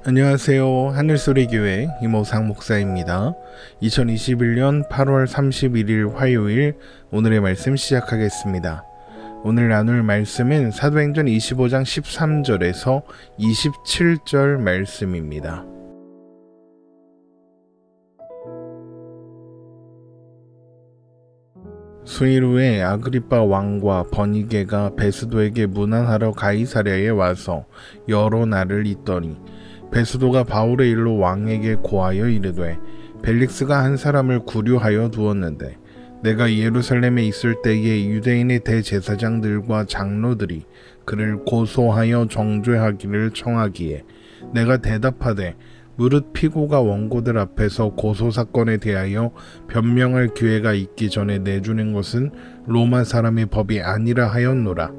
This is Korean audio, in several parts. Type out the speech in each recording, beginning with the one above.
안녕하세요. 하늘소리교회 이모상 목사입니다. 2021년 8월 31일 화요일 오늘의 말씀 시작하겠습니다. 오늘 나눌 말씀은 사도행전 25장 13절에서 27절 말씀입니다. 수일 후에 아그리빠 왕과 버니게가 베스도에게 문안하러 가이사랴에 와서 여러 날을 있더니 베스도가 바울의 일로 왕에게 고하여 이르되 벨릭스가 한 사람을 구류하여 두었는데 내가 예루살렘에 있을 때에 유대인의 대제사장들과 장로들이 그를 고소하여 정죄하기를 청하기에 내가 대답하되 무릇 피고가 원고들 앞에서 고소사건에 대하여 변명할 기회가 있기 전에 내주는 것은 로마 사람의 법이 아니라 하였노라.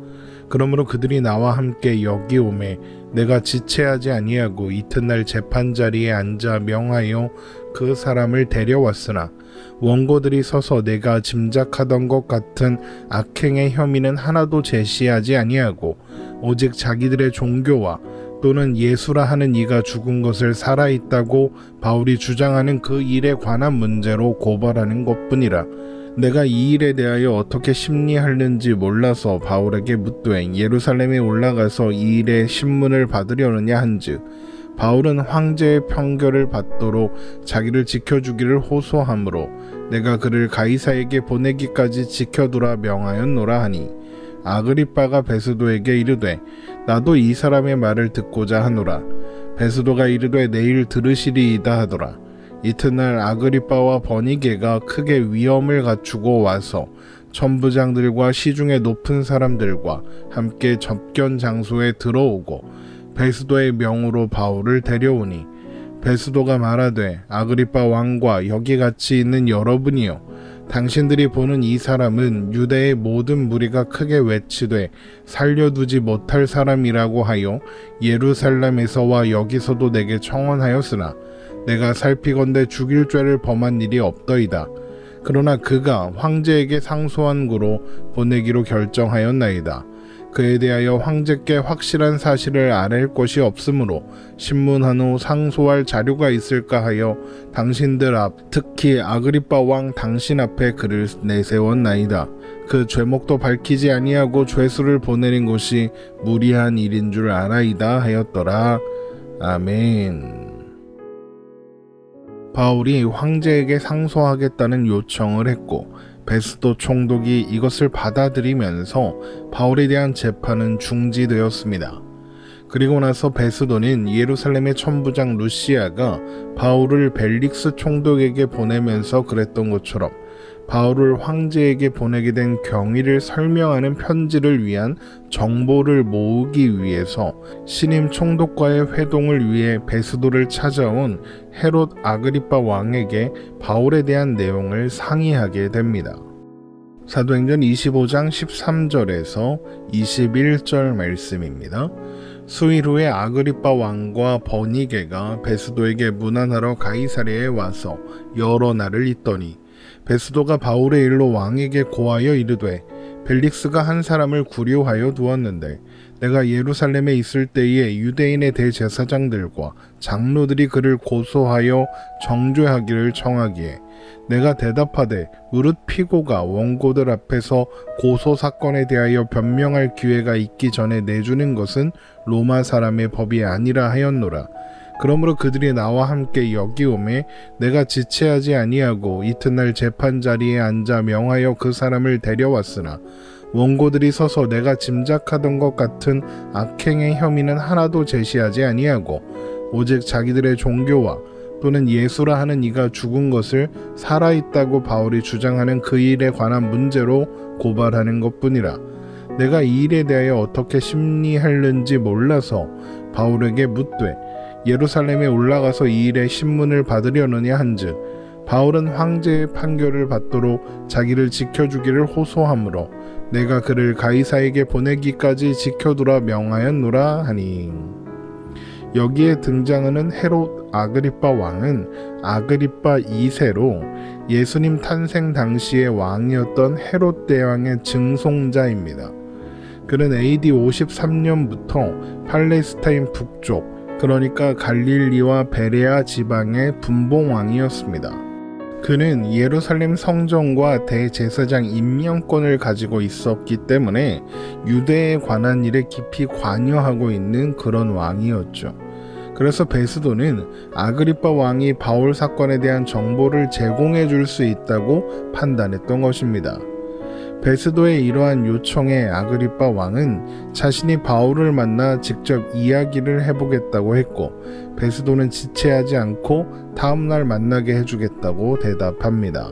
그러므로 그들이 나와 함께 여기 오매 내가 지체하지 아니하고 이튿날 재판자리에 앉아 명하여 그 사람을 데려왔으나 원고들이 서서 내가 짐작하던 것 같은 악행의 혐의는 하나도 제시하지 아니하고 오직 자기들의 종교와 또는 예수라 하는 이가 죽은 것을 살아있다고 바울이 주장하는 그 일에 관한 문제로 고발하는 것뿐이라. 내가 이 일에 대하여 어떻게 심리하는지 몰라서 바울에게 묻되 예루살렘에 올라가서 이 일의 신문을 받으려느냐 한즉 바울은 황제의 편결을 받도록 자기를 지켜주기를 호소하므로 내가 그를 가이사에게 보내기까지 지켜두라 명하였노라 하니 아그리빠가 베스도에게 이르되 나도 이 사람의 말을 듣고자 하노라. 베스도가 이르되 내일 들으시리이다 하더라. 이튿날 아그리빠와 버니게가 크게 위엄을 갖추고 와서 천부장들과 시중의 높은 사람들과 함께 접견 장소에 들어오고 베스도의 명으로 바울을 데려오니 베스도가 말하되 아그리빠 왕과 여기 같이 있는 여러분이여 당신들이 보는 이 사람은 유대의 모든 무리가 크게 외치되 살려두지 못할 사람이라고 하여 예루살렘에서와 여기서도 내게 청언하였으나 내가 살피건대 죽일 죄를 범한 일이 없더이다. 그러나 그가 황제에게 상소한 고로 보내기로 결정하였나이다. 그에 대하여 황제께 확실한 사실을 아랠 것이 없으므로 신문한 후 상소할 자료가 있을까 하여 당신들 앞 특히 아그리빠 왕 당신 앞에 그를 내세웠나이다. 그 죄목도 밝히지 아니하고 죄수를 보내는 것이 무리한 일인 줄 알아이다 하였더라. 아멘. 바울이 황제에게 상소하겠다는 요청을 했고 베스도 총독이 이것을 받아들이면서 바울에 대한 재판은 중지되었습니다. 그리고 나서 베스도는 예루살렘의 천부장 루시아가 바울을 벨릭스 총독에게 보내면서 그랬던 것처럼 바울을 황제에게 보내게 된 경위를 설명하는 편지를 위한 정보를 모으기 위해서 신임 총독과의 회동을 위해 베스도를 찾아온 헤롯 아그리빠 왕에게 바울에 대한 내용을 상의하게 됩니다. 사도행전 25장 13절에서 21절 말씀입니다. 수일 후에 아그리빠 왕과 버니게가 베스도에게 문안하러 가이사랴에 와서 여러 날을 있더니 베스도가 바울의 일로 왕에게 고하여 이르되 벨릭스가 한 사람을 구류하여 두었는데 내가 예루살렘에 있을 때에 유대인의 대제사장들과 장로들이 그를 고소하여 정죄하기를 청하기에 내가 대답하되 무릇 피고가 원고들 앞에서 고소사건에 대하여 변명할 기회가 있기 전에 내주는 것은 로마 사람의 법이 아니라 하였노라. 그러므로 그들이 나와 함께 여기 오매 내가 지체하지 아니하고 이튿날 재판자리에 앉아 명하여 그 사람을 데려왔으나 원고들이 서서 내가 짐작하던 것 같은 악행의 혐의는 하나도 제시하지 아니하고 오직 자기들의 종교와 또는 예수라 하는 이가 죽은 것을 살아있다고 바울이 주장하는 그 일에 관한 문제로 고발하는 것뿐이라. 내가 이 일에 대하여 어떻게 심리하는지 몰라서 바울에게 묻되 예루살렘에 올라가서 이 일의 신문을 받으려느냐 한즉 바울은 황제의 판결을 받도록 자기를 지켜주기를 호소하므로 내가 그를 가이사에게 보내기까지 지켜두라 명하였노라 하니 여기에 등장하는 헤롯 아그리빠 왕은 아그리빠 2세로 예수님 탄생 당시의 왕이었던 헤롯 대왕의 증손자입니다. 그는 AD 53년부터 팔레스타인 북쪽 그러니까 갈릴리와 베레아 지방의 분봉왕이었습니다. 그는 예루살렘 성전과 대제사장 임명권을 가지고 있었기 때문에 유대에 관한 일에 깊이 관여하고 있는 그런 왕이었죠. 그래서 베스도는 아그리빠 왕이 바울 사건에 대한 정보를 제공해 줄 수 있다고 판단했던 것입니다. 베스도의 이러한 요청에 아그리빠 왕은 자신이 바울을 만나 직접 이야기를 해보겠다고 했고, 베스도는 지체하지 않고 다음날 만나게 해주겠다고 대답합니다.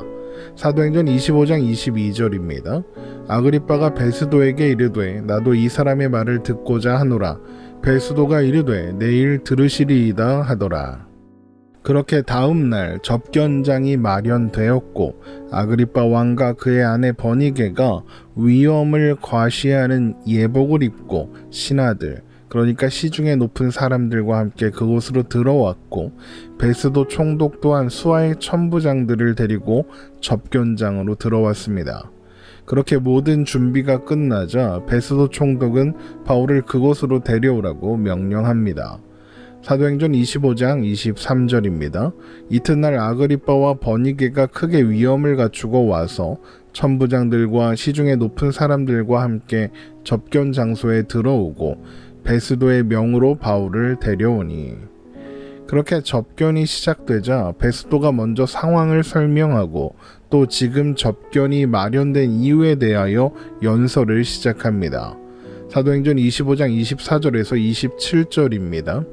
사도행전 25장 22절입니다. 아그리빠가 베스도에게 이르되 나도 이 사람의 말을 듣고자 하노라. 베스도가 이르되 내일 들으시리이다 하더라. 그렇게 다음날 접견장이 마련되었고 아그리빠 왕과 그의 아내 버니게가 위엄을 과시하는 예복을 입고 신하들, 그러니까 시중에 높은 사람들과 함께 그곳으로 들어왔고 베스도 총독 또한 수하의 천부장들을 데리고 접견장으로 들어왔습니다. 그렇게 모든 준비가 끝나자 베스도 총독은 바울을 그곳으로 데려오라고 명령합니다. 사도행전 25장 23절입니다. 이튿날 아그리빠와 버니게가 크게 위엄을 갖추고 와서 천부장들과 시중에 높은 사람들과 함께 접견 장소에 들어오고 베스도의 명으로 바울을 데려오니, 그렇게 접견이 시작되자 베스도가 먼저 상황을 설명하고 또 지금 접견이 마련된 이유에 대하여 연설을 시작합니다. 사도행전 25장 24절에서 27절입니다.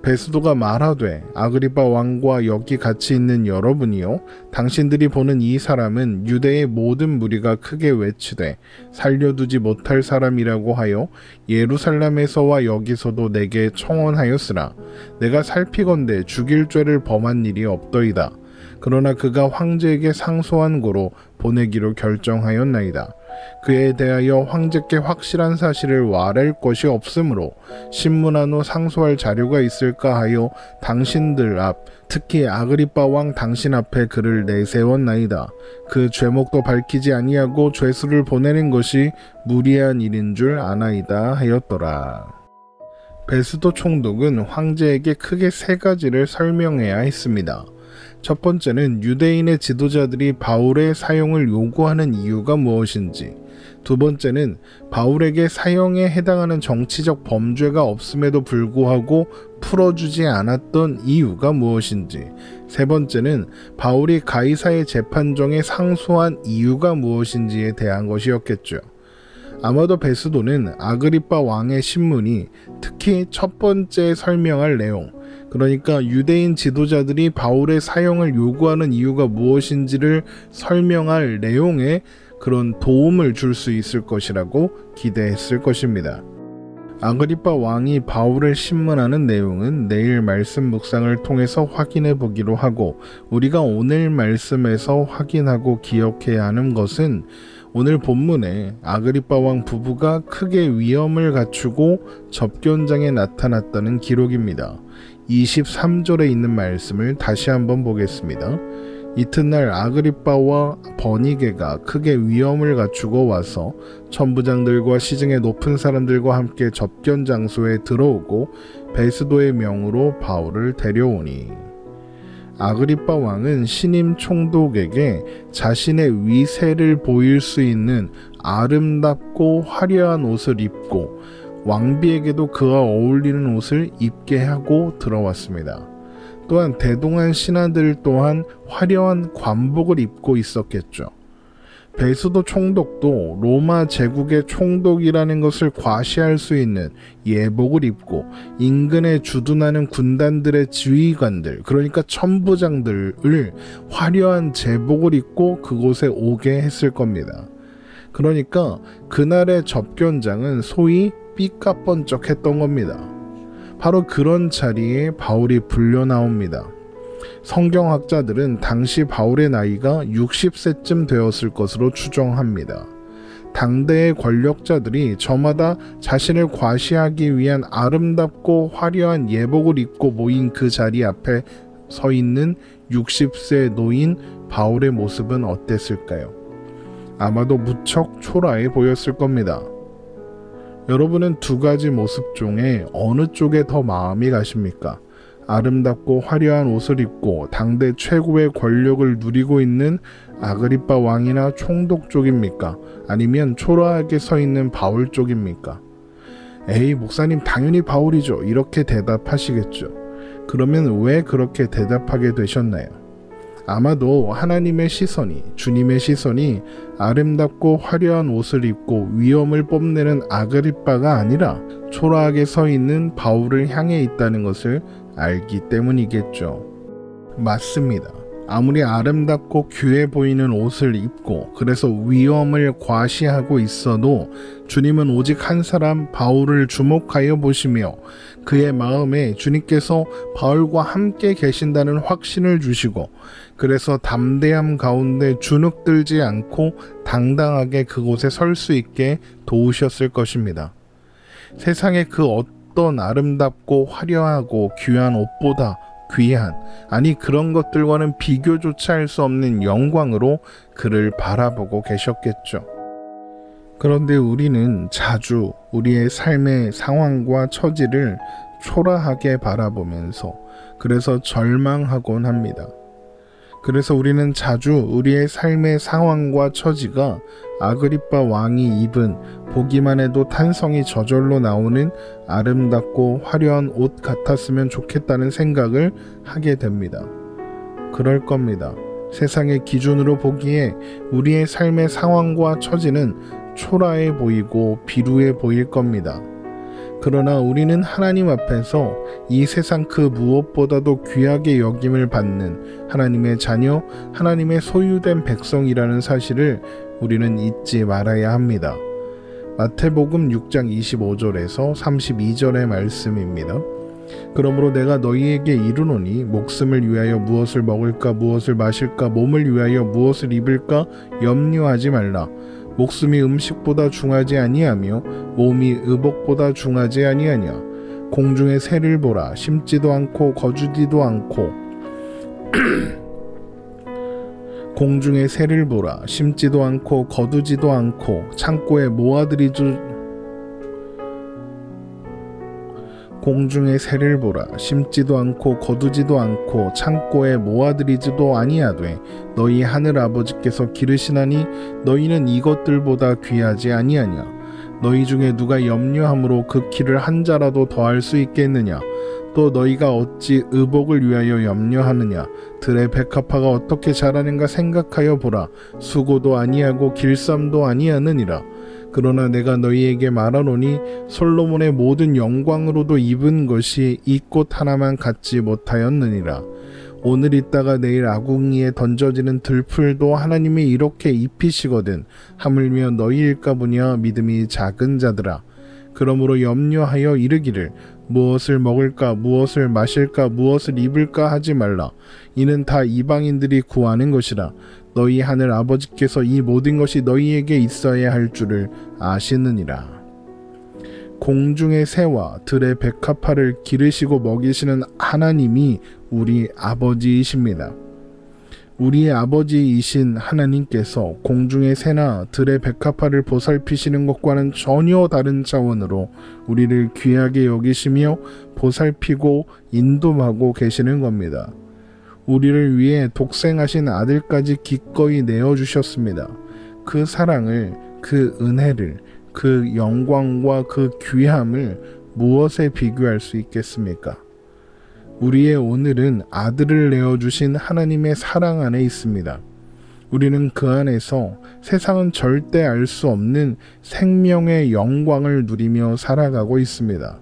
베스도가 말하되 아그리빠 왕과 여기 같이 있는 여러분이요, 당신들이 보는 이 사람은 유대의 모든 무리가 크게 외치되 살려두지 못할 사람이라고 하여 예루살렘에서와 여기서도 내게 청원하였으나 내가 살피건대 죽일 죄를 범한 일이 없더이다. 그러나 그가 황제에게 상소한 고로 보내기로 결정하였나이다. 그에 대하여 황제께 확실한 사실을 말할 것이 없으므로 신문한 후 상소할 자료가 있을까 하여 당신들 앞, 특히 아그리빠 왕 당신 앞에 그를 내세웠나이다. 그 죄목도 밝히지 아니하고 죄수를 보내는 것이 무리한 일인 줄 아나이다 하였더라. 베스도 총독은 황제에게 크게 세 가지를 설명해야 했습니다. 첫 번째는 유대인의 지도자들이 바울의 사형을 요구하는 이유가 무엇인지, 두 번째는 바울에게 사형에 해당하는 정치적 범죄가 없음에도 불구하고 풀어주지 않았던 이유가 무엇인지, 세 번째는 바울이 가이사의 재판정에 상소한 이유가 무엇인지에 대한 것이었겠죠. 아마도 베스도는 아그리빠 왕의 신문이 특히 첫 번째 설명할 내용, 그러니까 유대인 지도자들이 바울의 사형을 요구하는 이유가 무엇인지를 설명할 내용에 그런 도움을 줄 수 있을 것이라고 기대했을 것입니다. 아그리빠 왕이 바울을 신문하는 내용은 내일 말씀 묵상을 통해서 확인해 보기로 하고, 우리가 오늘 말씀에서 확인하고 기억해야 하는 것은 오늘 본문에 아그리빠 왕 부부가 크게 위엄을 갖추고 접견장에 나타났다는 기록입니다. 23절에 있는 말씀을 다시 한번 보겠습니다. 이튿날 아그리빠와 버니게가 크게 위엄을 갖추고 와서 천부장들과 시중의 높은 사람들과 함께 접견 장소에 들어오고 베스도의 명으로 바울을 데려오니, 아그리빠 왕은 신임 총독에게 자신의 위세를 보일 수 있는 아름답고 화려한 옷을 입고 왕비에게도 그와 어울리는 옷을 입게 하고 들어왔습니다. 또한 대동한 신하들 또한 화려한 관복을 입고 있었겠죠. 베스도 총독도 로마 제국의 총독이라는 것을 과시할 수 있는 예복을 입고 인근에 주둔하는 군단들의 지휘관들, 그러니까 천부장들을 화려한 제복을 입고 그곳에 오게 했을 겁니다. 그러니까 그날의 접견장은 소위 삐까뻔쩍했던 겁니다. 바로 그런 자리에 바울이 불려 나옵니다. 성경학자들은 당시 바울의 나이가 60세쯤 되었을 것으로 추정합니다. 당대의 권력자들이 저마다 자신을 과시하기 위한 아름답고 화려한 예복을 입고 모인 그 자리 앞에 서 있는 60세 노인 바울의 모습은 어땠을까요? 아마도 무척 초라해 보였을 겁니다. 여러분은 두 가지 모습 중에 어느 쪽에 더 마음이 가십니까? 아름답고 화려한 옷을 입고 당대 최고의 권력을 누리고 있는 아그리빠 왕이나 총독 쪽입니까? 아니면 초라하게 서 있는 바울 쪽입니까? 에이, 목사님 당연히 바울이죠. 이렇게 대답하시겠죠. 그러면 왜 그렇게 대답하게 되셨나요? 아마도 하나님의 시선이, 주님의 시선이 아름답고 화려한 옷을 입고 위엄을 뽐내는 아그리빠가 아니라 초라하게 서 있는 바울을 향해 있다는 것을 알기 때문이겠죠. 맞습니다. 아무리 아름답고 귀해 보이는 옷을 입고 그래서 위엄을 과시하고 있어도 주님은 오직 한 사람 바울을 주목하여 보시며 그의 마음에 주님께서 바울과 함께 계신다는 확신을 주시고 그래서 담대함 가운데 주눅들지 않고 당당하게 그곳에 설 수 있게 도우셨을 것입니다. 세상의 그 어떤 아름답고 화려하고 귀한 옷보다 귀한, 아니 그런 것들과는 비교조차 할 수 없는 영광으로 그를 바라보고 계셨겠죠. 그런데 우리는 자주 우리의 삶의 상황과 처지를 초라하게 바라보면서 그래서 절망하곤 합니다. 그래서 우리는 자주 우리의 삶의 상황과 처지가 아그리빠 왕이 입은 보기만 해도 탄성이 저절로 나오는 아름답고 화려한 옷 같았으면 좋겠다는 생각을 하게 됩니다. 그럴 겁니다. 세상의 기준으로 보기에 우리의 삶의 상황과 처지는 초라해 보이고 비루해 보일 겁니다. 그러나 우리는 하나님 앞에서 이 세상 그 무엇보다도 귀하게 여김을 받는 하나님의 자녀, 하나님의 소유된 백성이라는 사실을 우리는 잊지 말아야 합니다. 마태복음 6장 25절에서 32절의 말씀입니다. 그러므로 내가 너희에게 이르노니 목숨을 위하여 무엇을 먹을까 무엇을 마실까 몸을 위하여 무엇을 입을까 염려하지 말라. 목숨이 음식보다 중하지 아니하며 몸이 의복보다 중하지 아니하냐. 공중의 새를 보라. 심지도 않고 거두지도 않고 공중의 새를 보라. 심지도 않고 거두지도 않고 창고에 모아들이죠. 공중의 새를 보라. 심지도 않고 거두지도 않고 창고에 모아들이지도 아니하되 너희 하늘 아버지께서 기르시나니 너희는 이것들보다 귀하지 아니하냐. 너희 중에 누가 염려함으로 그 키를 한 자라도 더할 수 있겠느냐. 또 너희가 어찌 의복을 위하여 염려하느냐. 들의 백합화가 어떻게 자라는가 생각하여 보라. 수고도 아니하고 길쌈도 아니하느니라. 그러나 내가 너희에게 말하노니 솔로몬의 모든 영광으로도 입은 것이 이 꽃 하나만 갖지 못하였느니라. 오늘 있다가 내일 아궁이에 던져지는 들풀도 하나님이 이렇게 입히시거든 하물며 너희일까 보냐. 믿음이 작은 자들아. 그러므로 염려하여 이르기를 무엇을 먹을까 무엇을 마실까 무엇을 입을까 하지 말라. 이는 다 이방인들이 구하는 것이라. 너희 하늘 아버지께서 이 모든 것이 너희에게 있어야 할 줄을 아시느니라. 공중의 새와 들의 백합화를 기르시고 먹이시는 하나님이 우리 아버지이십니다. 우리의 아버지이신 하나님께서 공중의 새나 들의 백합화를 보살피시는 것과는 전혀 다른 차원으로 우리를 귀하게 여기시며 보살피고 인도하고 계시는 겁니다. 우리를 위해 독생하신 아들까지 기꺼이 내어주셨습니다. 그 사랑을, 그 은혜를, 그 영광과 그 귀함을 무엇에 비교할 수 있겠습니까? 우리의 오늘은 아들을 내어주신 하나님의 사랑 안에 있습니다. 우리는 그 안에서 세상은 절대 알 수 없는 생명의 영광을 누리며 살아가고 있습니다.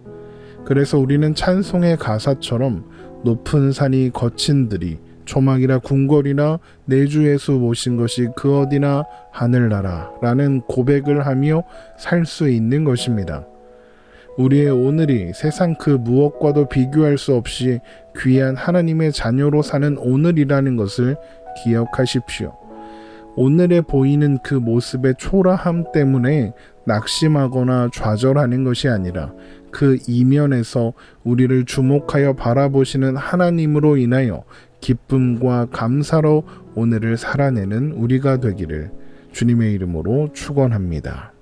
그래서 우리는 찬송의 가사처럼 높은 산이 거친 들이 초막이라 궁궐이나 내 주 예수 모신 것이 그 어디나 하늘나라 라는 고백을 하며 살 수 있는 것입니다. 우리의 오늘이 세상 그 무엇과도 비교할 수 없이 귀한 하나님의 자녀로 사는 오늘이라는 것을 기억하십시오. 오늘에 보이는 그 모습의 초라함 때문에 낙심하거나 좌절하는 것이 아니라 그 이면에서 우리를 주목하여 바라보시는 하나님으로 인하여 기쁨과 감사로 오늘을 살아내는 우리가 되기를 주님의 이름으로 축원합니다.